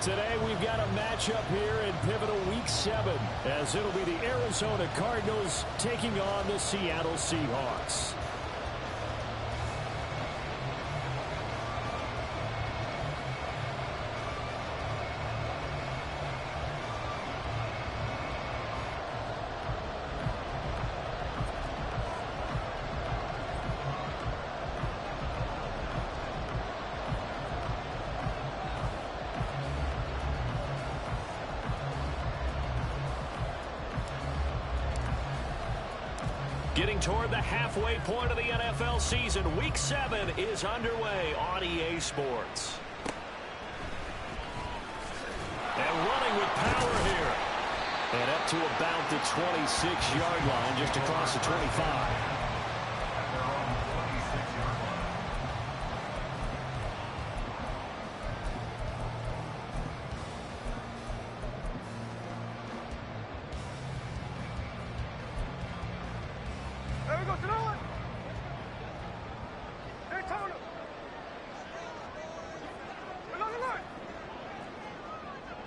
Today we've got a matchup here in pivotal week 7 as it'll be the Arizona Cardinals taking on the Seattle Seahawks. Getting toward the halfway point of the NFL season, Week 7 is underway on EA Sports. And running with power here. And up to about the 26-yard line, just across the 25.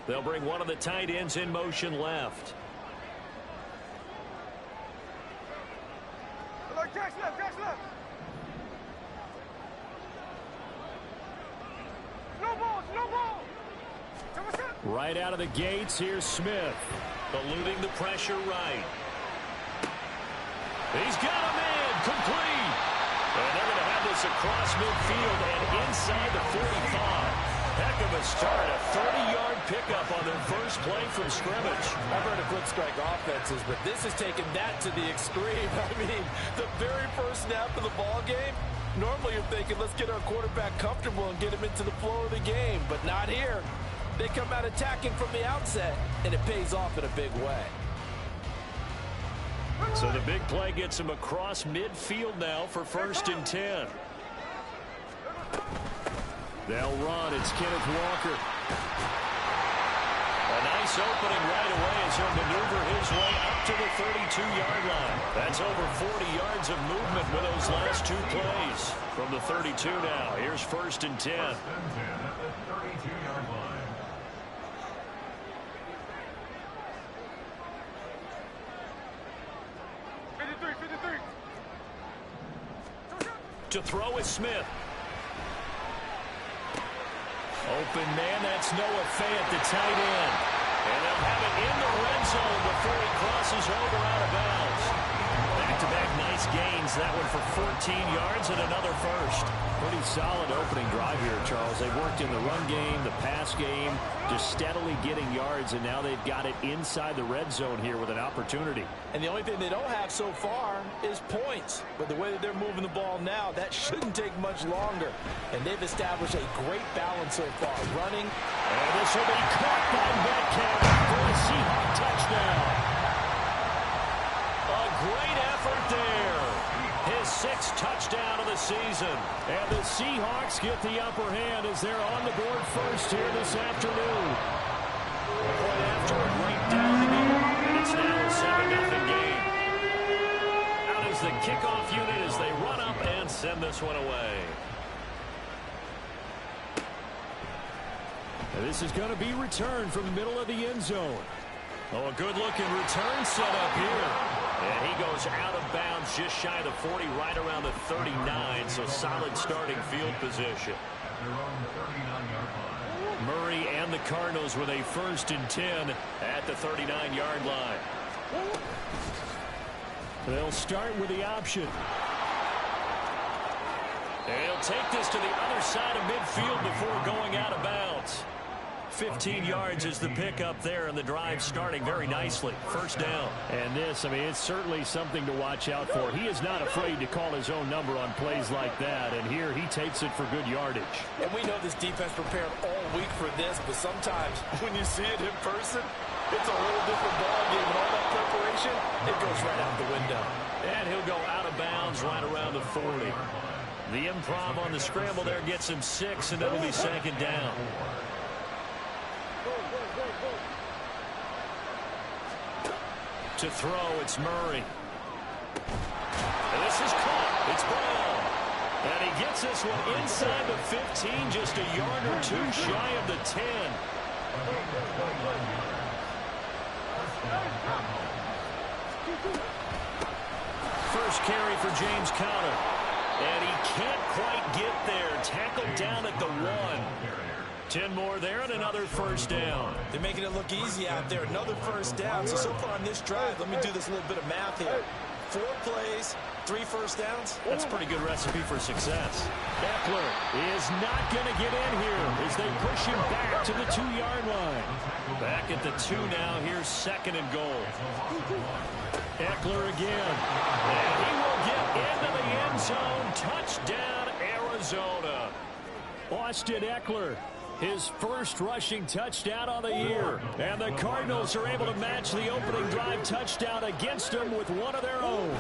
They'll bring one of the tight ends in motion left. Right out of the gates, here's Smith. Eluding the pressure right. He's got a man complete. And they're going to have this across midfield and inside the 45. Heck of a start, a 30-yard pickup on their first play from scrimmage. I've heard of quick strike offenses, but this has taken that to the extreme. I mean, the very first snap of the ball game, normally you're thinking, let's get our quarterback comfortable and get him into the flow of the game, but not here. They come out attacking from the outset, and it pays off in a big way. So the big play gets him across midfield now for 1st and 10. They'll run. It's Kenneth Walker. A nice opening right away as he'll maneuver his way up to the 32-yard line. That's over 40 yards of movement with those last 2 plays. From the 32 now, here's 1st and 10. To throw is Smith. Open man, that's Noah Fant, the tight end. And they'll have it in the red zone before he crosses over out of bounds. Back-to-back nice gains, that one for 14 yards and another first. Pretty solid opening drive here, Charles. They've worked in the run game, the pass game, just steadily getting yards, and now they've got it inside the red zone here with an opportunity. And the only thing they don't have so far is points. But the way that they're moving the ball now, that shouldn't take much longer. And they've established a great balance so far. Running. And this will be caught by Metcalf for a Seahawk touchdown. A great effort there. His 6th touchdown of the season. And the Seahawks get the upper hand as they're on the board first here this afternoon. Point after a great down the middle. And it's now a 7-0 game. Out is the kickoff unit as they run up and send this one away. And this is going to be returned from the middle of the end zone. Oh, a good-looking return set up here. And he goes out of bounds just shy of the 40, right around the 39, so solid starting field position. Murray and the Cardinals with a 1st and 10 at the 39-yard line. They'll start with the option. And he'll take this to the other side of midfield before going out of bounds. 15 yards is the pickup there, and the drive starting very nicely. 1st down. And this, I mean, it's certainly something to watch out for. He is not afraid to call his own number on plays like that, and here he takes it for good yardage. And we know this defense prepared all week for this, but sometimes when you see it in person, it's a whole different ballgame, and all that preparation, it goes right out the window. And he'll go out of bounds right around the 40. The improv on the scramble there gets him 6, and it'll be 2nd down. To throw, it's Murray. And this is caught. It's Brown. And he gets this one inside the 15, just a yard or 2 shy of the 10. First carry for James Conner. And he can't quite get there. Tackled down at the 1. 10 more there and another first down. They're making it look easy out there. Another first down. So far on this drive, let me do this little bit of math here. 4 plays, 3 first downs. That's a pretty good recipe for success. Eckler is not going to get in here as they push him back to the 2-yard line. Back at the 2 now. Here's 2nd and goal. Eckler again. And he will get into the end zone. Touchdown, Arizona. Austin Eckler, his first rushing touchdown on the year. And the Cardinals are able to match the opening drive touchdown against them with one of their own.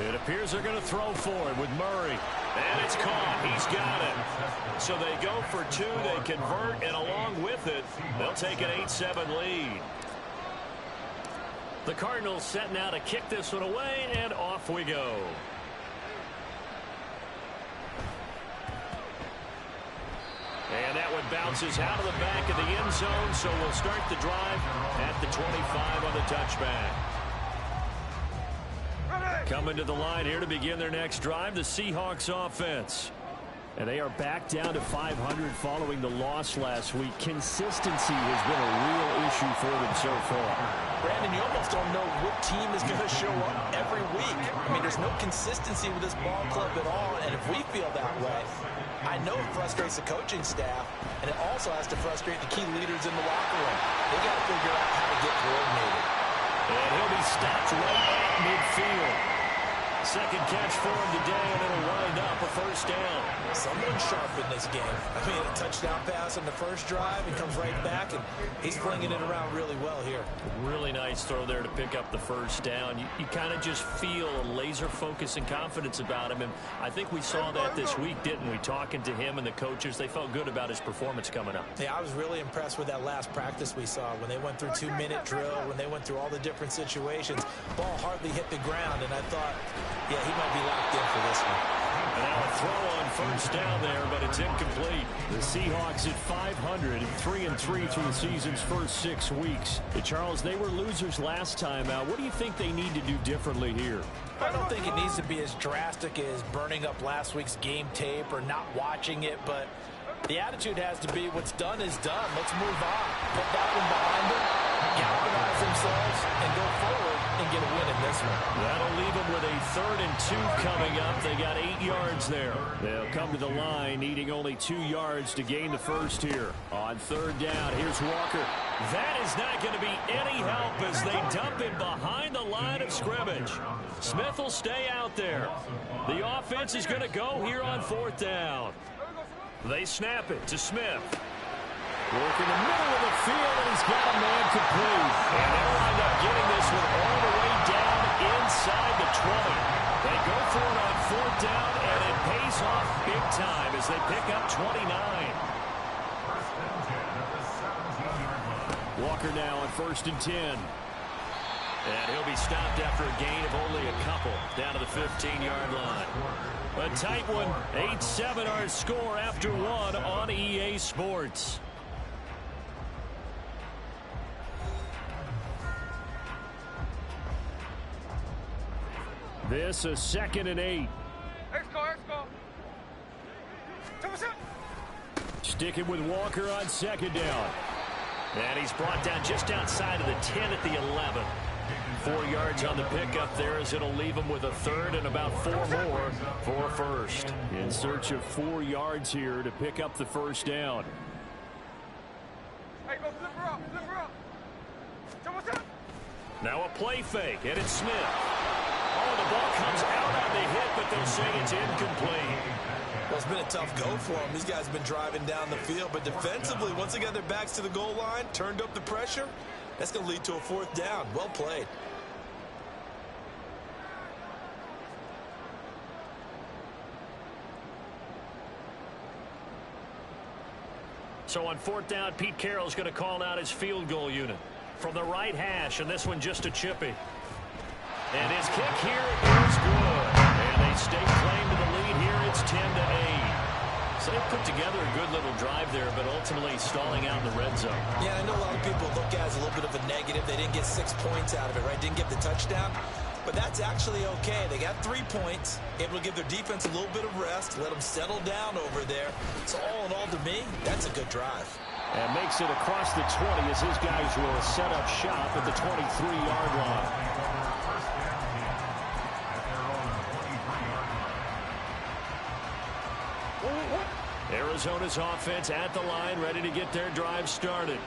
It appears they're going to throw for it with Murray. And it's caught. He's got it. So they go for 2. They convert, and along with it, they'll take an 8-7 lead. The Cardinals set now to kick this one away, and off we go. And that one bounces out of the back of the end zone, so we'll start the drive at the 25 on the touchback. Coming to the line here to begin their next drive, the Seahawks offense. And they are back down to 500 following the loss last week. Consistency has been a real issue for them so far. Brandon, you almost don't know what team is going to show up every week. I mean, there's no consistency with this ball club at all, and if we feel that way, I know it frustrates the coaching staff, and it also has to frustrate the key leaders in the locker room. They got to figure out how to get coordinated. And he'll be stopped right at midfield. Second catch for him today, and it'll wind up a first down. Someone sharp in this game. I mean, a touchdown pass on the first drive. He comes right back, and he's flinging it around really well here. Really nice throw there to pick up the first down. You kind of just feel a laser focus and confidence about him, and I think we saw that this week, didn't we? Talking to him and the coaches, they felt good about his performance coming up. Yeah, I was really impressed with that last practice we saw when they went through 2-minute drill, when they went through all the different situations. Ball hardly hit the ground, and I thought, yeah, he might be locked in for this one. And now a throw on first down there, but it's incomplete. The Seahawks at 500 and 3-3 through the season's first 6 weeks. Charles, they were losers last time out. What do you think they need to do differently here? I don't think it needs to be as drastic as burning up last week's game tape or not watching it, but the attitude has to be what's done is done. Let's move on. Put that one behind them, galvanize themselves, and go forward and get a win in this one. That'll leave them with a 3rd and 2 coming up. They got 8 yards there. They'll come to the line needing only 2 yards to gain the first here. On 3rd down, here's Walker. That is not going to be any help as they dump him behind the line of scrimmage. Smith will stay out there. The offense is going to go here on 4th down. They snap it to Smith. Work in the middle of the field, and he's got a man complete. And they'll wind up getting this one all the way down inside the 20. They go for it on 4th down, and it pays off big time as they pick up 29. Walker now on 1st and 10. And he'll be stopped after a gain of only a couple down to the 15-yard line. A tight one, 8-7 our score after 1 on EA Sports. This a 2nd and 8. Let's go. Sticking with Walker on 2nd down. And he's brought down just outside of the 10 at the 11. 4 yards on the pickup there as it'll leave him with a 3rd and about 4 more for a first. In search of 4 yards here to pick up the first down. Hey, go flip her up. Now a play fake, and it's Smith. Oh, the ball comes out on the hit, but they'll say it's incomplete. Well, it's been a tough go for them. These guys have been driving down the field, but defensively, once they got their backs to the goal line, turned up the pressure, that's going to lead to a 4th down. Well played. So on 4th down, Pete Carroll's going to call out his field goal unit from the right hash, and this one just a chippy. And his kick here is good. And they stake claim to the lead here. It's 10-8. So they put together a good little drive there, but ultimately stalling out in the red zone. Yeah, I know a lot of people look at it as a little bit of a negative. They didn't get 6 points out of it, right? Didn't get the touchdown. But that's actually okay. They got 3 points, able to give their defense a little bit of rest, let them settle down over there. So all in all, to me, that's a good drive. And makes it across the 20 as his guys will set up shop at the 23-yard line. Arizona's offense at the line, ready to get their drive started.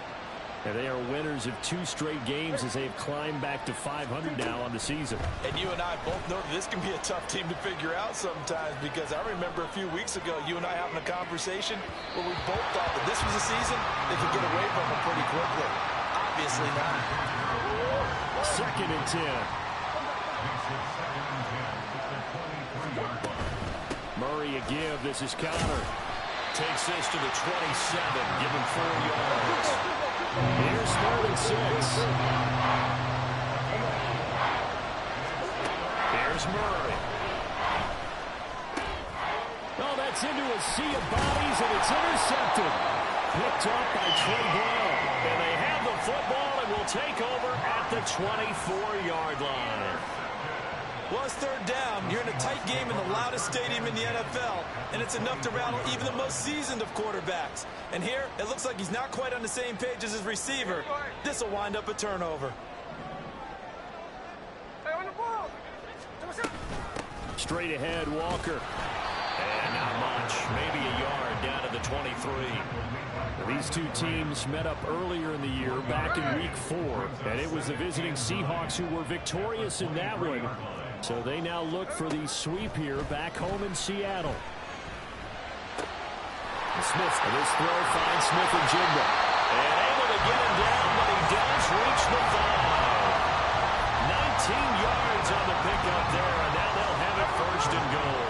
And they are winners of 2 straight games as they've climbed back to 500 now on the season. And you and I both know that this can be a tough team to figure out sometimes, because I remember a few weeks ago, you and I having a conversation where we both thought that this was a season they could get away from them pretty quickly. Obviously not. 2nd and 10. Murray a give. This is Connor. Takes this to the 27. Give him 4 yards. Here's 3rd and 6. Here's Murray. Oh, that's into a sea of bodies, and it's intercepted. Picked up by Trey Brown. And they have the football and will take over at the 24-yard line. Well, it's 3rd down. You're in a tight game in the loudest stadium in the NFL, and it's enough to rattle even the most seasoned of quarterbacks. And here, it looks like he's not quite on the same page as his receiver. This will wind up a turnover. Straight ahead, Walker. And not much. Maybe a yard down to the 23. These two teams met up earlier in the year, back in Week 4. And it was the visiting Seahawks who were victorious in that one. So they now look for the sweep here back home in Seattle. Smith, this throw finds Smith and Jigba. And able to get him down, but he does reach the 5. 19 yards on the pickup there, and now they'll have it 1st and goal.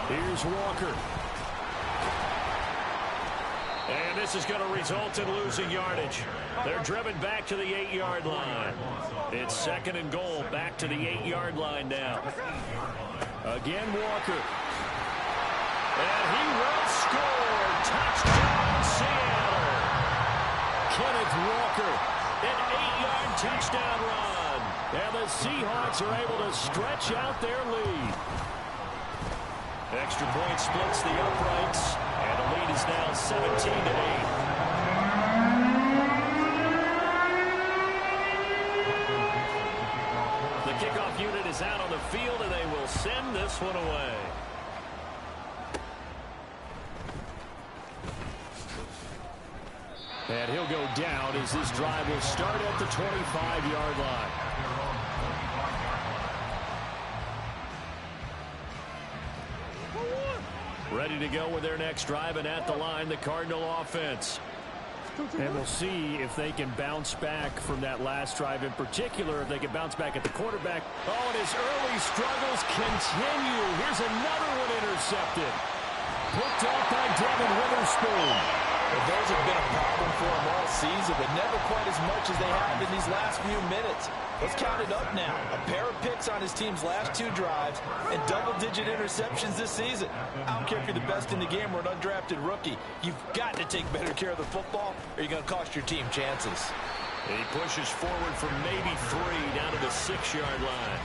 Here's Walker. And this is going to result in losing yardage. They're driven back to the 8-yard line. It's 2nd and goal, back to the 8-yard line now. Again, Walker. And he will score. Touchdown, Seattle. Kenneth Walker, an 8-yard touchdown run. And the Seahawks are able to stretch out their lead. Extra point splits the uprights, and the lead is now 17-8. The kickoff unit is out on the field, and they will send this one away. And he'll go down as this drive will start at the 25-yard line. Ready to go with their next drive, and at the line, the Cardinal offense. And we'll see if they can bounce back from that last drive in particular, if they can bounce back at the quarterback. Oh, and his early struggles continue. Here's another one intercepted. Picked off by Devin Witherspoon. Well, those have been a problem for them all season, but never quite as much as they have in these last few minutes. Let's count it up now. A pair of picks on his team's last 2 drives and double-digit interceptions this season. I don't care if you're the best in the game or an undrafted rookie. You've got to take better care of the football or you're going to cost your team chances. He pushes forward for maybe 3 down to the 6-yard line.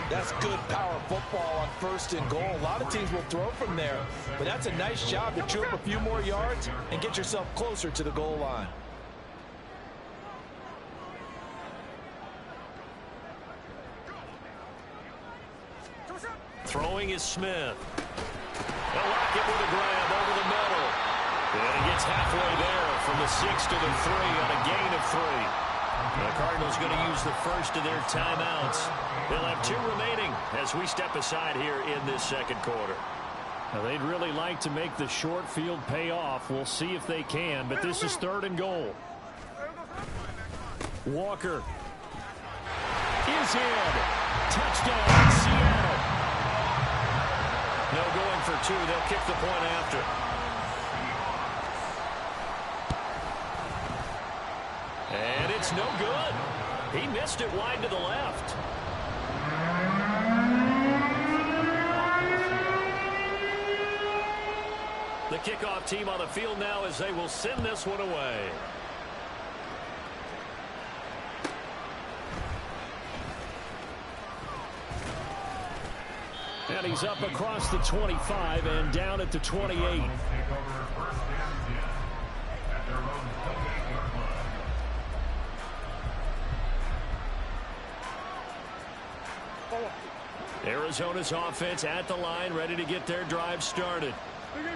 That's good power football on 1st and goal. A lot of teams will throw from there, but that's a nice job to chew up a few more yards and get yourself closer to the goal line. Throwing is Smith. They'll lock it with a grab over the middle. And he gets halfway there from the 6 to the 3 on a gain of 3. The Cardinals going to use the first of their timeouts. They'll have 2 remaining as we step aside here in this 2nd quarter. Now, they'd really like to make the short field pay off. We'll see if they can, but this is 3rd and goal. Walker is in. Touchdown, Seattle. No going for 2. They'll kick the point after. And it's no good. He missed it wide to the left. The kickoff team on the field now as they will send this one away. And he's up across the 25 and down at the 28. Arizona's offense at the line, ready to get their drive started.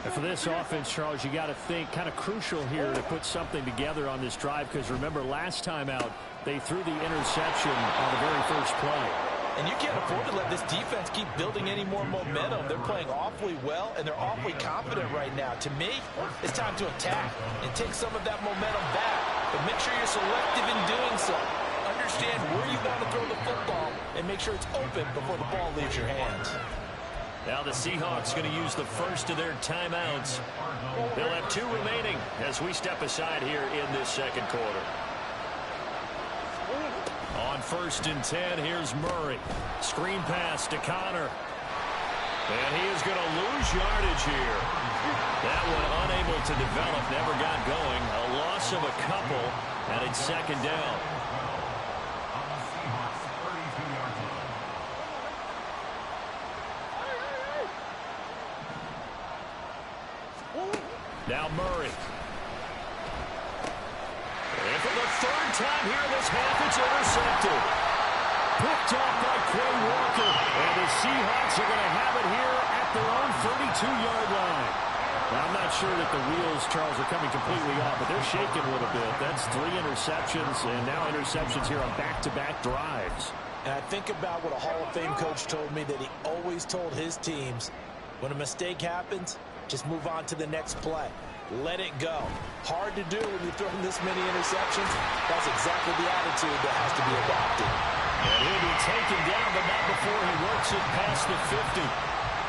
And for this offense, Charles, you got to think kind of crucial here to put something together on this drive, because remember last time out they threw the interception on the very first play. And you can't afford to let this defense keep building any more momentum. They're playing awfully well, and they're awfully confident right now. To me, it's time to attack and take some of that momentum back. But make sure you're selective in doing so. Understand where you want to throw the football and make sure it's open before the ball leaves your hands. Now the Seahawks going to use the first of their timeouts. They'll have 2 remaining as we step aside here in this second quarter. On 1st and 10, here's Murray. Screen pass to Connor. And he is going to lose yardage here. That one unable to develop, never got going. A loss of a couple, and it's 2nd down. Now Murray. And for the 3rd time here this half, it's intercepted. Picked off by Quay Walker. And the Seahawks are going to have it here at their own 32-yard line. Now, I'm not sure that the wheels, Charles, are coming completely off, but they're shaking a little bit. That's 3 interceptions, and now interceptions here on back-to-back drives. And I think about what a Hall of Fame coach told me that he always told his teams, when a mistake happens, just move on to the next play. Let it go. Hard to do when you're throwing this many interceptions. That's exactly the attitude that has to be adopted. And he'll be taken down, but not before he works it past the 50.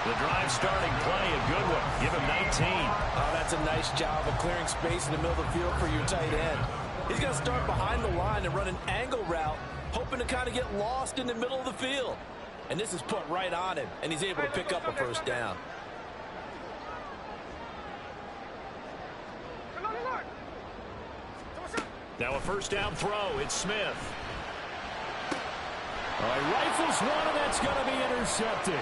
The drive starting play, a good one. Give him 19. Oh, that's a nice job of clearing space in the middle of the field for your tight end. He's going to start behind the line and run an angle route, hoping to kind of get lost in the middle of the field. And this is put right on him, and he's able to pick up a 1st down. Now a 1st down throw. It's Smith. All right, rifles one, and that's going to be intercepted.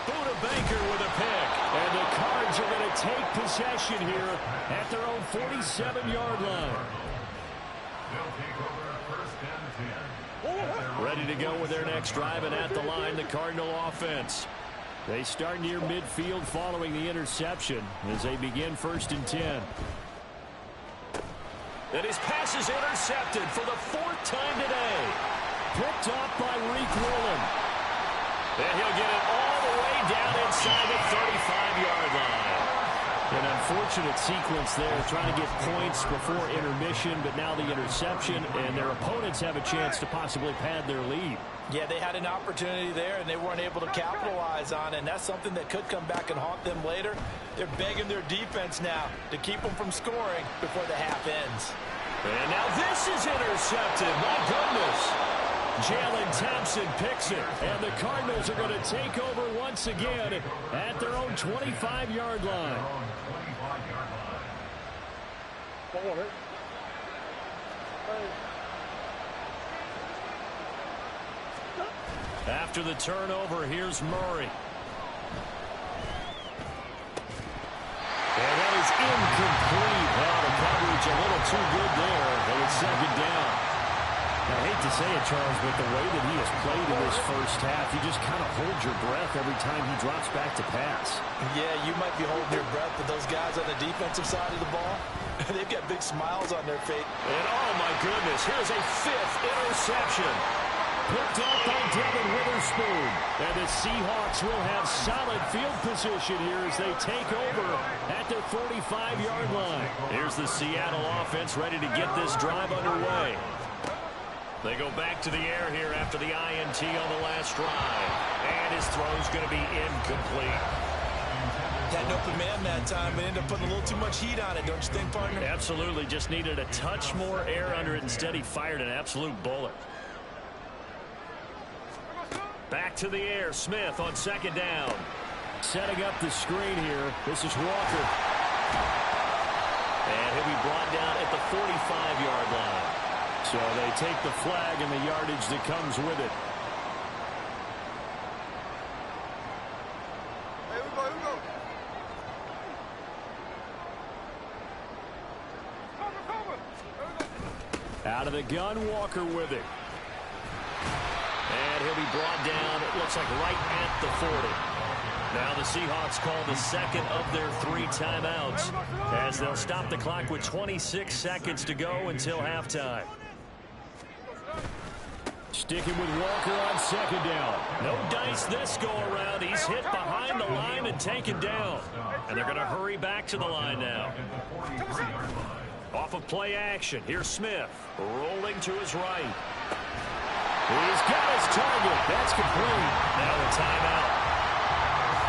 Buda Baker with a pick. And the Cards are going to take possession here at their own 47-yard line. Ready to go with their next drive, and at the line, the Cardinal offense. They start near midfield following the interception as they begin 1st and 10. And his pass is intercepted for the 4th time today. Picked off by Reek Woolen. And he'll get it all the way down inside the 35-yard line. An unfortunate sequence there, trying to get points before intermission, but now the interception, and their opponents have a chance to possibly pad their lead. Yeah, they had an opportunity there, and they weren't able to capitalize on it, and that's something that could come back and haunt them later. They're begging their defense now to keep them from scoring before the half ends. And now this is intercepted. My goodness. Jalen Thompson picks it, and the Cardinals are going to take over once again at their own 25-yard line. After the turnover, here's Murray. And that is incomplete. Well, the coverage a little too good there, and it's 2nd down. I hate to say it, Charles, but the way that he has played in this first half, you just kind of hold your breath every time he drops back to pass. Yeah, you might be holding your breath, but those guys on the defensive side of the ball, they've got big smiles on their face. And oh my goodness, here's a 5th interception. Picked up by Devin Witherspoon. And the Seahawks will have solid field position here as they take over at their 45-yard line. Here's the Seattle offense ready to get this drive underway. They go back to the air here after the INT on the last drive. And his throw's going to be incomplete. Had an open man that time, but ended up putting a little too much heat on it, don't you think, partner? Absolutely. Just needed a touch more air under it. Instead, he fired an absolute bullet. Back to the air. Smith on 2nd down. Setting up the screen here. This is Walker. And he'll be brought down at the 45-yard line. So they take the flag and the yardage that comes with it. Here we go, here we go. Cover. Here we go. Out of the gun, Walker with it. And he'll be brought down, it looks like right at the 40. Now the Seahawks call the second of their 3 timeouts as they'll stop the clock with 26 seconds to go until halftime. Sticking with Walker on second down. No dice this go around. He's hit behind the line and taken down. And they're going to hurry back to the line now. Off of play action. Here's Smith rolling to his right. He's got his target. That's complete. Now a timeout.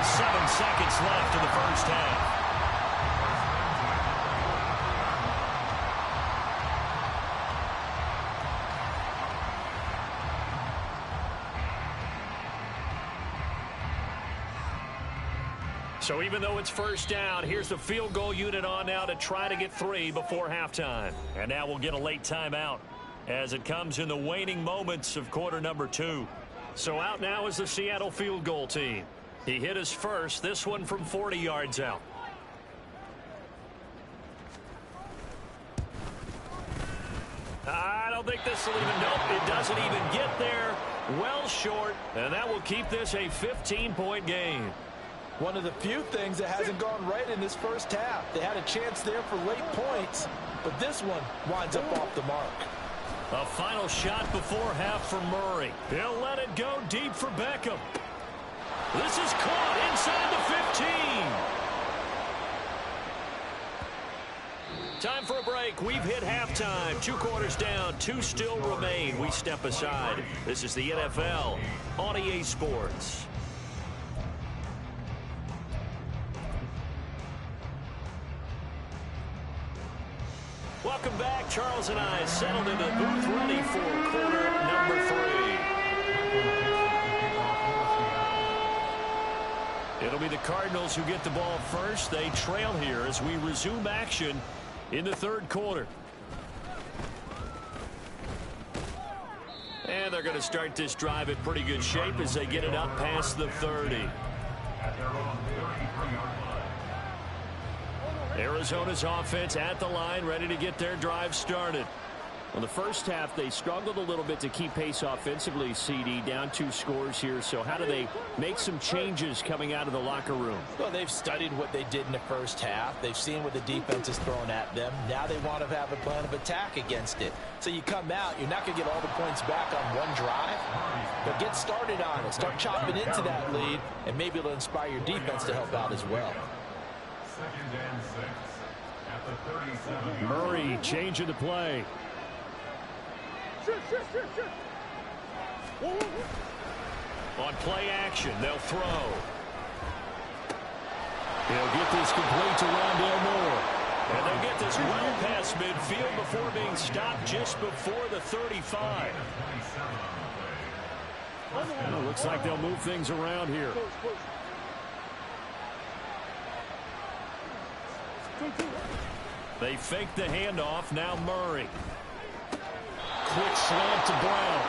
7 seconds left in the first half. So even though it's first down, here's the field goal unit on now to try to get 3 before halftime. And now we'll get a late timeout as it comes in the waning moments of quarter number 2. So out now is the Seattle field goal team. He hit his first, this one from 40 yards out. I don't think this will even, nope, it doesn't even get there. Well short, and that will keep this a 15-point game. One of the few things that hasn't gone right in this first half. They had a chance there for late points, but this one winds up off the mark. A final shot before half for Murray. He'll let it go deep for Beckham. This is caught inside the 15. Time for a break. We've hit halftime. 2 quarters down. 2 still remain. We step aside. This is the NFL on EA Sports. Welcome back. Charles and I settled into the booth ready for quarter number 3. It'll be the Cardinals who get the ball first. They trail here as we resume action in the third quarter. And they're going to start this drive in pretty good shape as they get it up past the 30. Arizona's offense at the line, ready to get their drive started. Well, the first half, they struggled a little bit to keep pace offensively, CD, down 2 scores here. So how do they make some changes coming out of the locker room? Well, they've studied what they did in the first half. They've seen what the defense is throwing at them. Now they want to have a plan of attack against it. So you come out, you're not going to get all the points back on one drive, but get started on it. Start chopping into that lead, and maybe it'll inspire your defense to help out as well. Murray changing the play. On play action, they'll throw. He'll get this complete to Rondale Moore. And they'll get this well past midfield before being stopped just before the 35. Well, looks like they'll move things around here. They fake the handoff. Now Murray. Quick slant to Brown.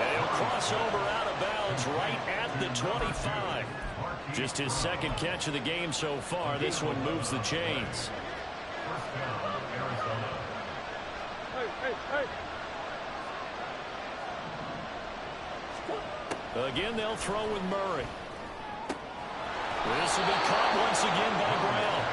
And he'll cross over out of bounds right at the 25. Just his second catch of the game so far. This one moves the chains. Again, they'll throw with Murray. This will be caught once again by Brown.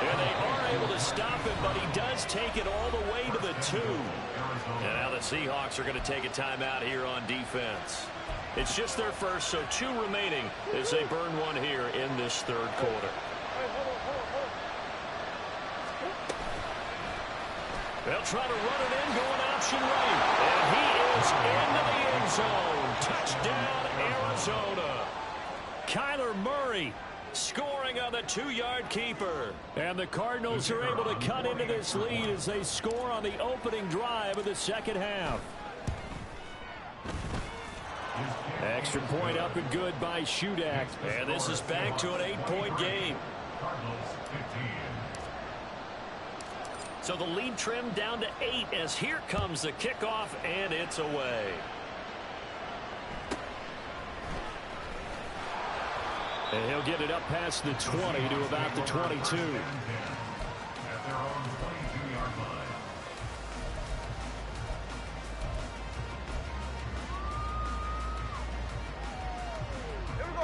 And they are able to stop him, but he does take it all the way to the 2. And now the Seahawks are going to take a timeout here on defense. It's just their first, so 2 remaining as they burn one here in this third quarter. They'll try to run it in, going option right. And he is into the end zone. Touchdown, Arizona. Kyler Murray scoring on the 2-yard keeper. And the Cardinals are able to cut into this lead as they score on the opening drive of the second half. Extra point up and good by Shudak. And this is back to an 8-point game. So the lead trimmed down to 8 as here comes the kickoff, and it's away. And he'll get it up past the 20 to about the 22.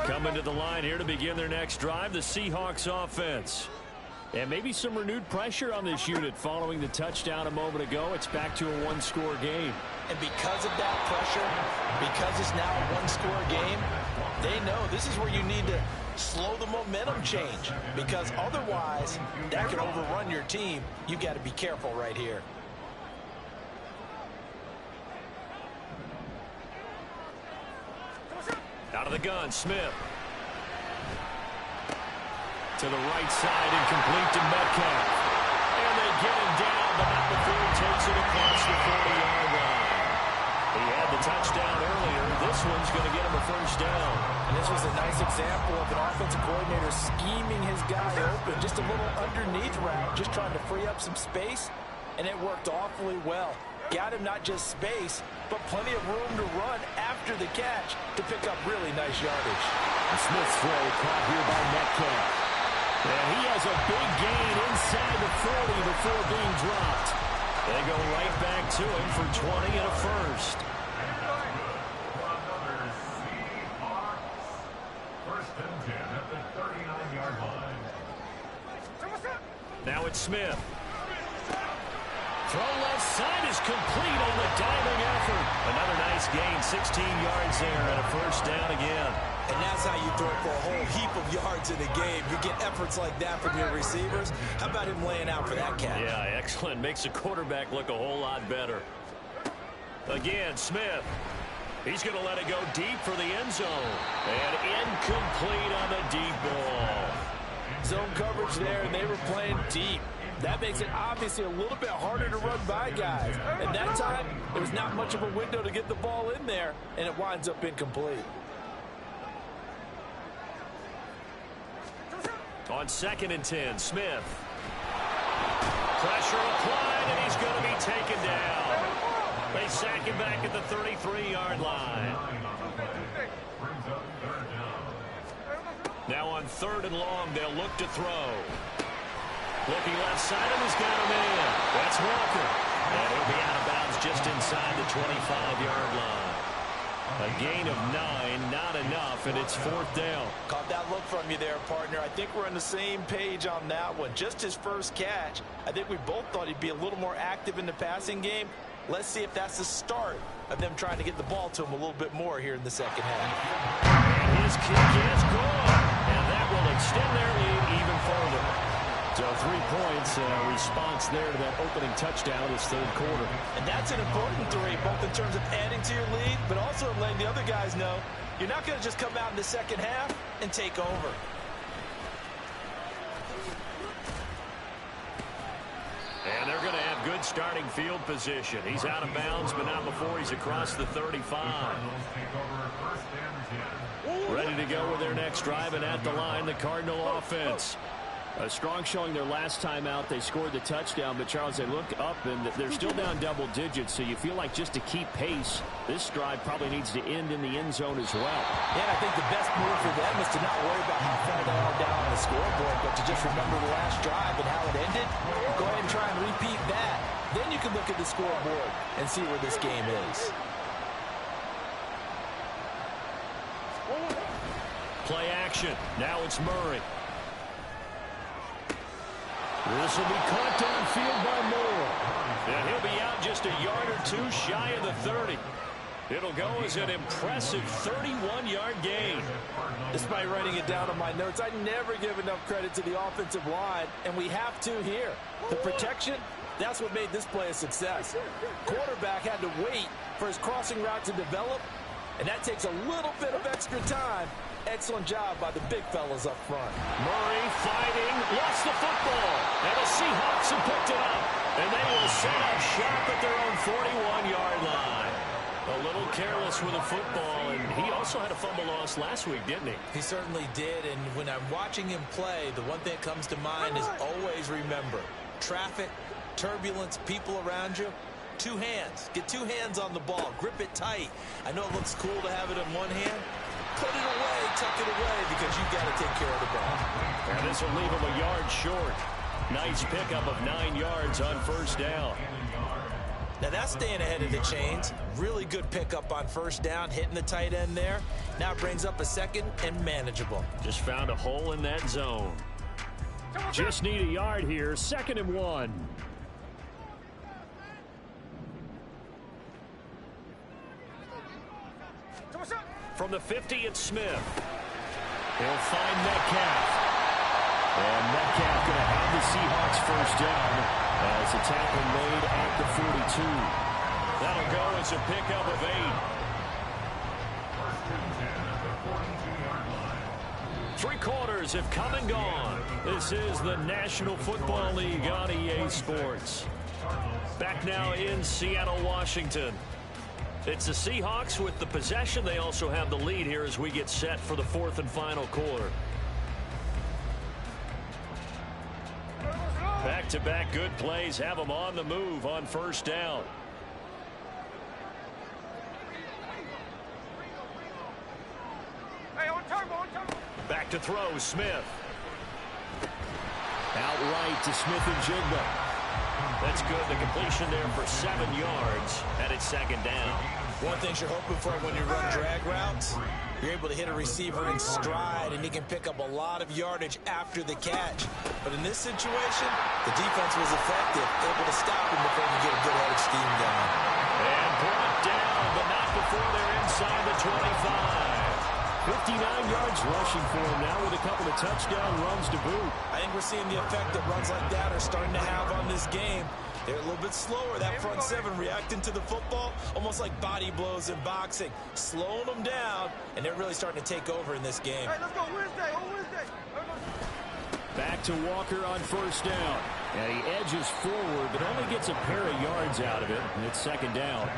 Coming to the line here to begin their next drive, the Seahawks offense. And maybe some renewed pressure on this unit following the touchdown a moment ago. It's back to a one-score game. And because of that pressure, because it's now a one-score game, they know this is where you need to slow the momentum change. Because otherwise, that could overrun your team. You've got to be careful right here. Out of the gun, Smith. To the right side, incomplete to Metcalf. And they get him down, but not before he takes it across the 40-yard line. He had the touchdown earlier. This one's going to get him a first down. And this was a nice example of an offensive coordinator scheming his guy open. Just a little underneath route, just trying to free up some space, and it worked awfully well. Got him not just space, but plenty of room to run after the catch to pick up really nice yardage. And Smith's throw caught here by Metcalf. And he has a big gain inside the 40 before being dropped. They go right back to him for 20 and a first. First and 10 at the 39-yard line. Now it's Smith. Throw left side is complete on the diving effort. Another nice gain, 16 yards there, and a first down again. And that's how you throw for a whole heap of yards in a game. You get efforts like that from your receivers. How about him laying out for that catch? Yeah, excellent. Makes the quarterback look a whole lot better. Again, Smith. He's going to let it go deep for the end zone. And incomplete on the deep ball. Zone coverage there, and they were playing deep. That makes it obviously a little bit harder to run by guys. And that time, there was not much of a window to get the ball in there, and it winds up incomplete. On 2nd and 10, Smith. Pressure applied, and he's going to be taken down. They sack him back at the 33-yard line. Now on 3rd and long, they'll look to throw. Looking left side, and he's got him in. That's Walker. And he'll be out of bounds just inside the 25-yard line. A gain of 9, not enough, and it's 4th down. Caught that look from you there, partner. I think we're on the same page on that one. Just his first catch. I think we both thought he'd be a little more active in the passing game. Let's see if that's the start of them trying to get the ball to him a little bit more here in the second half. And his kick is good. And that will extend their lead even further. So 3 points, a response there to that opening touchdown this 3rd quarter. And that's an important 3, both in terms of adding to your lead, but also letting the other guys know you're not going to just come out in the second half and take over. And they're going to have good starting field position. He's out of bounds, but not before he's across the 35. Ready to go with their next drive, and at the line, the Cardinal offense. A strong showing their last time out. They scored the touchdown, but Charles, they look up and they're still down double digits, so you feel like just to keep pace, this drive probably needs to end in the end zone as well. Yeah, I think the best move for them is to not worry about how far they are down on the scoreboard, but to just remember the last drive and how it ended. Go ahead and try and repeat that. Then you can look at the scoreboard and see where this game is. Play action. Now it's Murray. This will be caught downfield by Moore. And he'll be out just a yard or 2 shy of the 30. It'll go as an impressive 31-yard gain. Despite writing it down on my notes, I never give enough credit to the offensive line, and we have to here. The protection, that's what made this play a success. Quarterback had to wait for his crossing route to develop, and that takes a little bit of extra time. Excellent job by the big fellas up front. Murray fighting, lost the football, and the Seahawks have picked it up. And they will set up shop at their own 41-yard line. A little careless with the football, and he also had a fumble loss last week, didn't he? He certainly did, and when I'm watching him play, the one thing that comes to mind is always remember, traffic turbulence, people around you. Two hands. Get two hands on the ball. Grip it tight. I know it looks cool to have it in one hand. Put it away, tuck it away, because you've got to take care of the ball. And this will leave him a yard short. Nice pickup of 9 yards on first down. Now that's staying ahead of the chains. Really good pickup on first down, hitting the tight end there. Now it brings up a second and manageable. Just found a hole in that zone. Just need a yard here, 2nd and 1. From the 50, it's Smith. He'll find Metcalf. And Metcalf going to have the Seahawks first down as a tackle made at the 42. That'll go as a pickup of 8. 3 quarters have come and gone. This is the National Football League on EA Sports. Back now in Seattle, Washington. It's the Seahawks with the possession. They also have the lead here as we get set for the 4th and final quarter. Back-to-back good plays have them on the move on first down. Back to throw, Smith. Outright to Smith and Jigba. That's good. The completion there for 7 yards, and it's 2nd down. One thing you're hoping for when you run drag routes, you're able to hit a receiver in stride, and he can pick up a lot of yardage after the catch. But in this situation, the defense was effective, able to stop him before he could get a good headed scheme going. And brought down, but not before they're inside the 25. 59 yards rushing for him now with a couple of touchdown runs to boot. I think we're seeing the effect that runs like that are starting to have on this game. They're a little bit slower, that front 7 reacting to the football, almost like body blows in boxing, slowing them down, and they're really starting to take over in this game. Hey, let's go Wednesday, on Wednesday. Back to Walker on first down. And he edges forward, but only gets a pair of yards out of it, and it's 2nd down.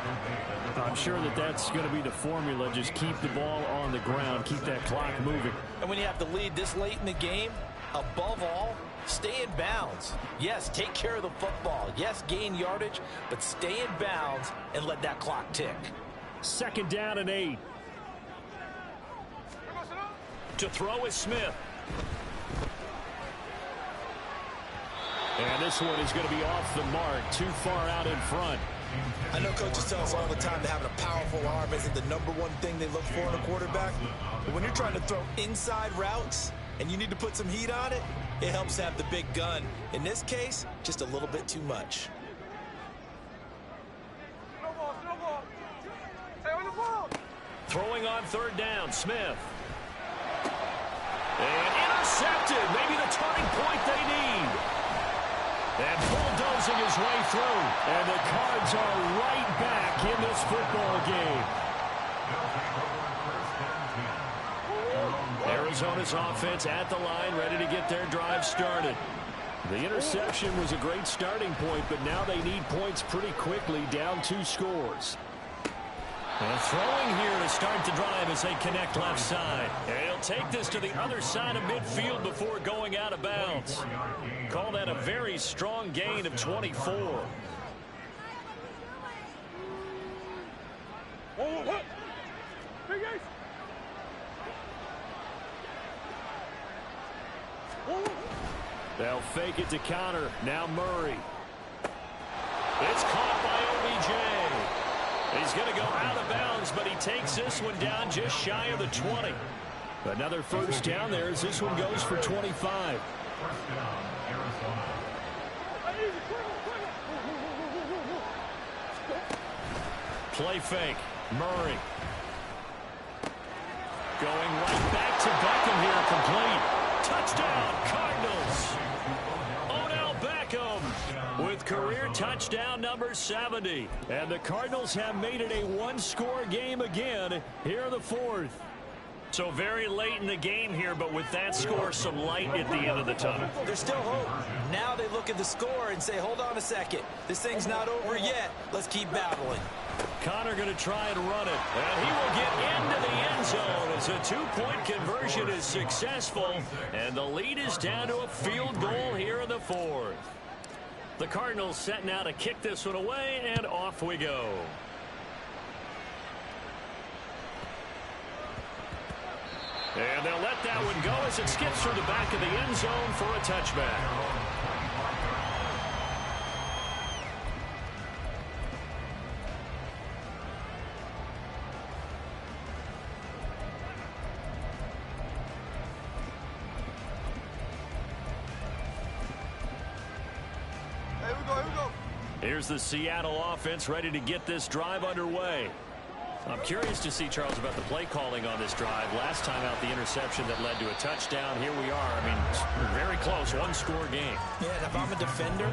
I'm sure that that's going to be the formula. Just keep the ball on the ground, keep that clock moving. And when you have to lead this late in the game, above all, stay in bounds. Yes, take care of the football. Yes, gain yardage, but stay in bounds and let that clock tick. 2nd down and 8. To throw is Smith. And this one is going to be off the mark, too far out in front. I know coaches tell us all the time that having a powerful arm isn't the #1 thing they look for in a quarterback. But when you're trying to throw inside routes and you need to put some heat on it, it helps have the big gun. In this case, just a little bit too much. Snowball. Hey, on the ball. Throwing on 3rd down, Smith. And intercepted. Maybe the turning point they need. And bulldozing his way through. And the Cards are right back in this football game. Arizona's offense at the line, ready to get their drive started. The interception was a great starting point, but now they need points pretty quickly, down 2 scores. And throwing here to start the drive as they connect left side. And he'll take this to the other side of midfield before going out of bounds. Call that a very strong gain of 24. They'll fake it to counter. Now Murray. It's caught by OBJ. He's going to go out of bounds, but he takes this one down just shy of the 20. Another first down there as this one goes for 25. First down, Arizona. Play fake. Murray. Going right back to Beckham here, complete. Touchdown, Cardinals. Odell Beckham with career touchdown number 70. And the Cardinals have made it a 1-score game again here in the 4th. So very late in the game here, but with that score, some light at the end of the tunnel. There's still hope. Now they look at the score and say, hold on a second. This thing's not over yet. Let's keep battling. Connor going to try and run it. And he will get into the end zone as a 2-point conversion is successful. And the lead is down to a field goal here in the 4th. The Cardinals set now to kick this one away, and off we go. And they'll let that one go as it skips through the back of the end zone for a touchback. Here's the Seattle offense ready to get this drive underway. I'm curious to see, Charles, about the play calling on this drive. Last time out, the interception that led to a touchdown. Here we are. I mean, very close, one-score game. Yeah, and if I'm a defender,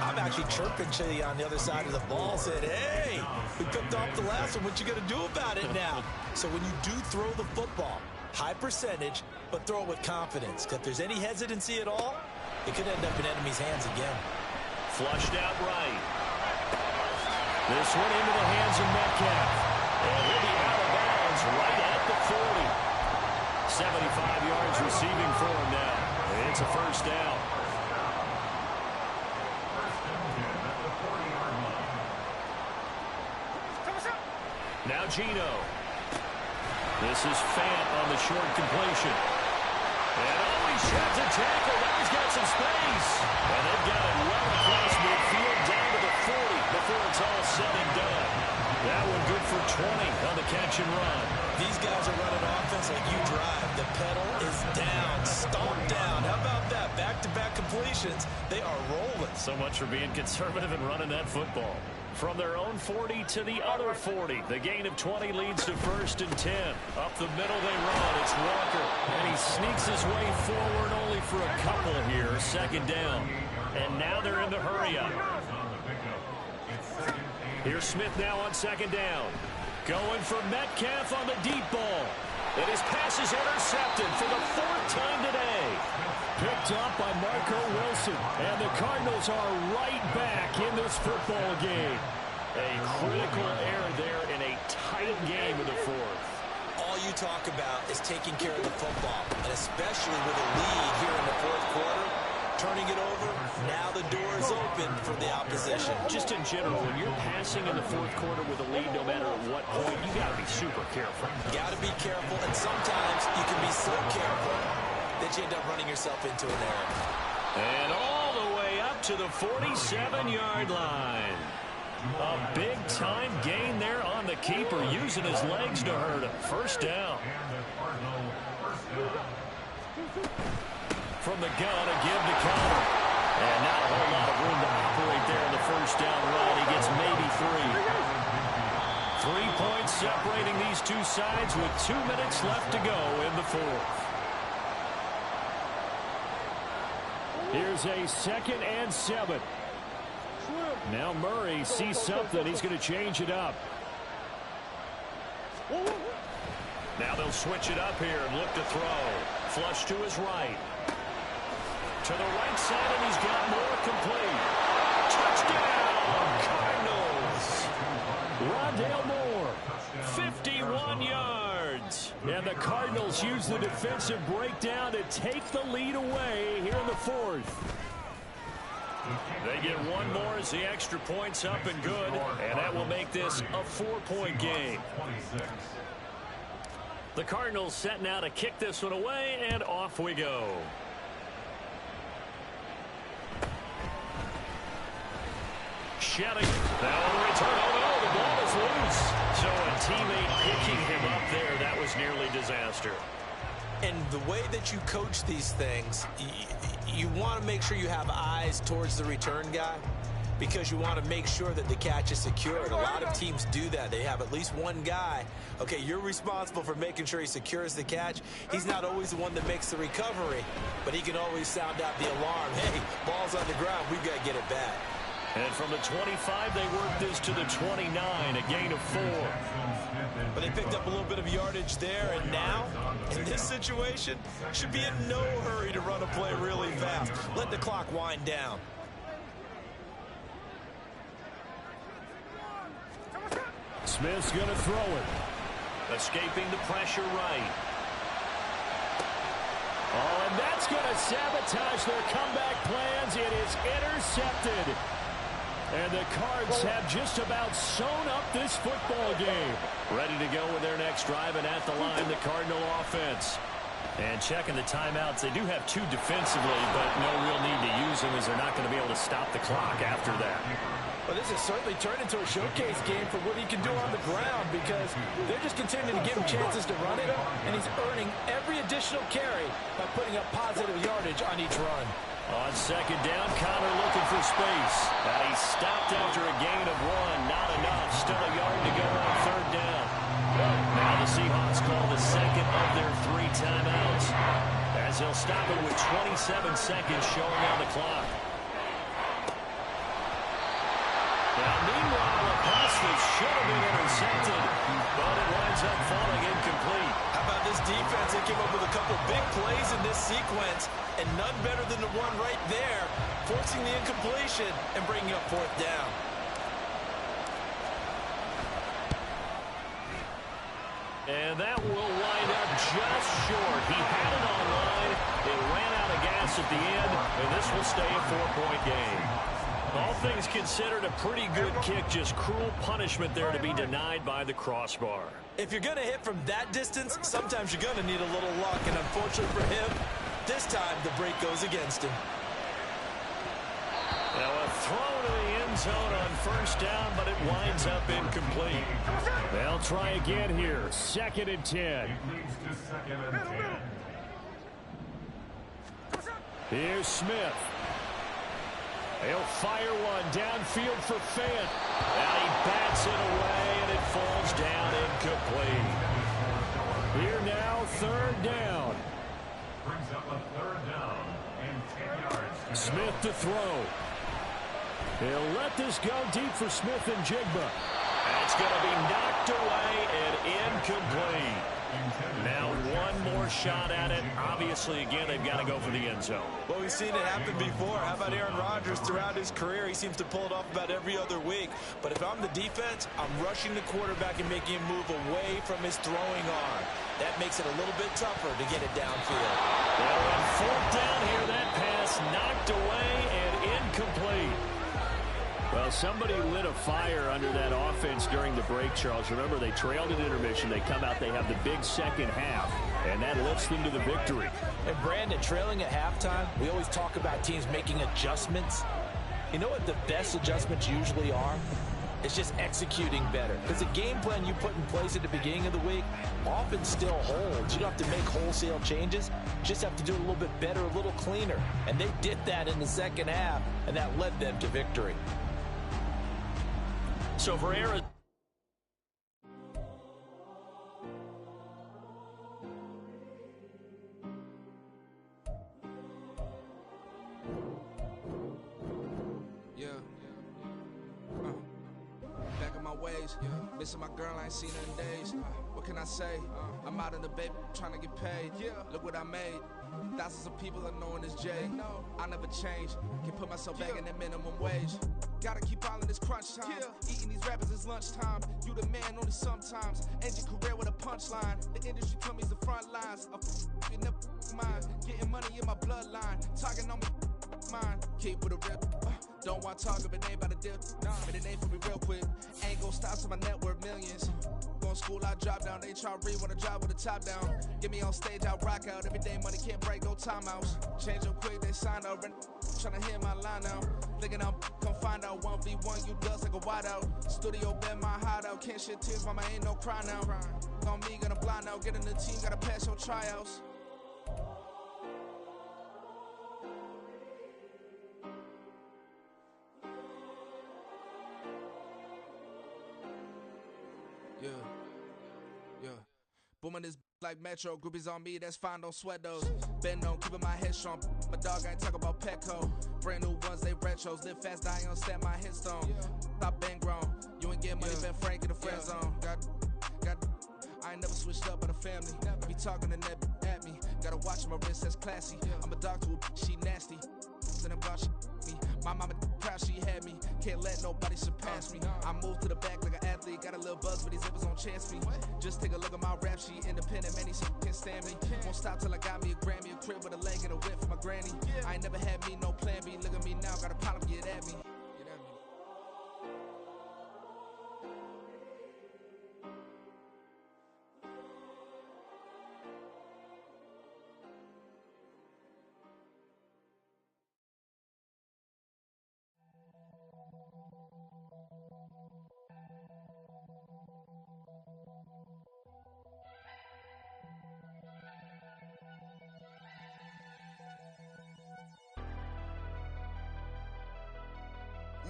I'm actually chirping to you on the other side of the ball, saying, hey, we picked off the last one. What you going to do about it now? So when you do throw the football, high percentage, but throw it with confidence. Because if there's any hesitancy at all, it could end up in enemy's hands again. Flushed out right. This one into the hands of Metcalf. And he'll be out of bounds right at the 40. 75 yards receiving for him now. It's a first down. Now Gino. This is Fant on the short completion. And he sheds a tackle. Now he's got some space. And they've got it well across midfield down to the 40 before it's all said and done. That one good for 20 on the catch and run. These guys are running offense like you drive. The pedal is down, stomped down. How about that? Back-to-back completions. They are rolling. So much for being conservative and running that football. From their own 40 to the other 40. The gain of 20 leads to 1st and 10. Up the middle they run. It's Walker. And he sneaks his way forward only for a couple here. 2nd down. And now they're in the hurry up. Here's Smith now on 2nd down. Going for Metcalf on the deep ball. And his pass is intercepted for the 4th time today. Picked up by Marco Wilson. And the Cardinals are right back in this football game. A critical error there in a tight game in the 4th. All you talk about is taking care of the football. And especially with a lead here in the 4th quarter. Turning it over, now the door is open for the opposition. Just in general, when you're passing in the 4th quarter with a lead, no matter at what point, you got to be super careful. Got to be careful, and sometimes you can be so careful that you end up running yourself into an error. And all the way up to the 47-yard line. A big-time gain there on the keeper, using his legs to hurt him. 1st down. From the gun, a give to counter. And not a whole lot of room to operate there in the 1st down run. He gets maybe 3. 3 points separating these two sides with 2 minutes left to go in the 4th. Here's a 2nd and 7. Now Murray sees something. He's going to change it up. Now they'll switch it up here and look to throw. Flush to his right. To the right side, and he's got more complete. Touchdown, Cardinals. Rondale Moore, 51 yards. And the Cardinals use the defensive breakdown to take the lead away here in the 4th. They get one more as the extra point's up and good, and that will make this a 4-point game. The Cardinals set now to kick this one away, and off we go. Shedding. Now on the return. Oh, no, the ball is loose. So a teammate picking him up there, that was nearly disaster. And the way that you coach these things, you want to make sure you have eyes towards the return guy because you want to make sure that the catch is secured. A lot of teams do that. They have at least one guy. Okay, you're responsible for making sure he secures the catch. He's not always the one that makes the recovery, but he can always sound out the alarm. Hey, ball's on the ground. We've got to get it back. And from the 25, they work this to the 29, a gain of 4. But they picked up a little bit of yardage there, and now, in this situation, should be in no hurry to run a play really fast. Let the clock wind down. Smith's going to throw it. Escaping the pressure right. Oh, and that's going to sabotage their comeback plans. It is intercepted. And the Cards have just about sewn up this football game. Ready to go with their next drive, and at the line, the Cardinal offense. And checking the timeouts, they do have 2 defensively, but no real need to use them as they're not going to be able to stop the clock after that. Well, this has certainly turned into a showcase game for what he can do on the ground because they're just continuing to give him chances to run it, and he's earning every additional carry by putting up positive yardage on each run. On second down, Connor looking for space. And he stopped after a gain of 1. Not enough. Still a yard to go on third down. Now the Seahawks call the second of their 3 timeouts as they'll stop it with 27 seconds showing on the clock. Now, meanwhile, a pass that should have been intercepted, but it winds up falling incomplete. How about this defense? They came up with a couple big plays in this sequence, and none better than the one right there, forcing the incompletion and bringing up fourth down. And that will wind up just short. He had it on line. It ran out of gas at the end, and this will stay a 4-point game. All things considered, a pretty good kick, just cruel punishment there to be denied by the crossbar. If you're going to hit from that distance, sometimes you're going to need a little luck, and unfortunately for him, this time the break goes against him. Now a throw to the end zone on first down, but it winds up incomplete. They'll try again here. 2nd and 10. It leads to 2nd and 10. Here's Smith. He'll fire one downfield for Fant. And he bats it away, and it falls down incomplete. Here now, 3rd down. Brings up a 3rd down and 10 yards. Smith to throw. He'll let this go deep for Smith and Jigba. That's going to be knocked away and incomplete. Now one more shot at it. Obviously, again, they've got to go for the end zone. Well, we've seen it happen before. How about Aaron Rodgers throughout his career? He seems to pull it off about every other week. But if I'm the defense, I'm rushing the quarterback and making him move away from his throwing arm. That makes it a little bit tougher to get it downfield. Well, on 4th down here, that pass knocked away and incomplete. Well, somebody lit a fire under that offense during the break, Charles. Remember, they trailed at intermission. They come out, they have the big second half, and that lifts them to the victory. And Brandon, trailing at halftime, we always talk about teams making adjustments. You know what the best adjustments usually are? It's just executing better. Because the game plan you put in place at the beginning of the week often still holds. You don't have to make wholesale changes. You just have to do it a little bit better, a little cleaner. And they did that in the second half, and that led them to victory. So for Arizona, back in my ways, missing my girl, I ain't seen her in days. What can I say? I'm out in the baby, trying to get paid. Look what I made. Thousands of people are knowing this Jay. I never change. Can put myself back in that minimum wage. Gotta keep all in this crunch time. Eating these rappers is lunchtime. You the man only sometimes. End your career with a punchline. The industry told me it's the front lines. You never mine. Getting money in my bloodline. Talking on me mine. Keep with a real. Don't want to talk if it ain't about a deal. But it ain't for me real quick. Ain't gon' stop till my net worth millions. Going school, I drop down. They try to read when I drop with the top down. Get me on stage, I rock out. Every day money can't break, no timeouts. Change up quick, they sign up. Tryna hear my line now. Thinking I'm come find out 1v1, you dust like a wideout. Studio been my hideout. Can't shed tears, mama ain't no cry now. On me, gonna blind out. Get in the team, gotta pass your tryouts. Yeah. Booming this like Metro. Groupies on me, that's fine, don't sweat those. Been on, keeping my head strong. My dog ain't talk about Petco. Brand new ones, they retros. Live fast, die on stand my headstone. Stop been grown. You ain't get money, been Frank in the friend zone. I ain't never switched up with a family. Be talking to that at me. Gotta watch my wrist, that's classy. I'm a dog to a she nasty. Then I'm gone, she me. My mama proud she had me. Can't let nobody surpass me. I moved to the back like an athlete. Got a little buzz, but these zippers on chance me. Just take a look at my rap sheet. Independent, man, these can't stand me. Won't stop till I got me a Grammy. A crib with a leg and a whip for my granny. I ain't never had me no plan B. Look at me now, got a problem, get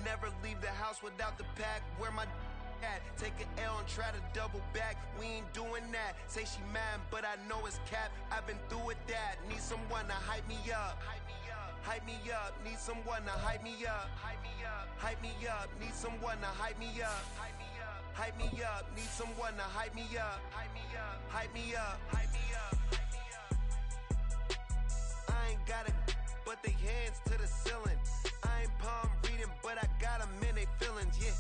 Never leave the house without the pack. Where my at? Take an L and try to double back. We ain't doing that. Say she mad, but I know it's cap. I've been through with that. Need someone to hype me up. Hype me up. Need someone to hype me up. Hype me up. Need someone to hype me up. Hype me up. Need someone to hype me up. Hype me up. Hype me up. I ain't got it, but they hands to the ceiling. I ain't palm reading, but I got 'em in they feelings, yeah.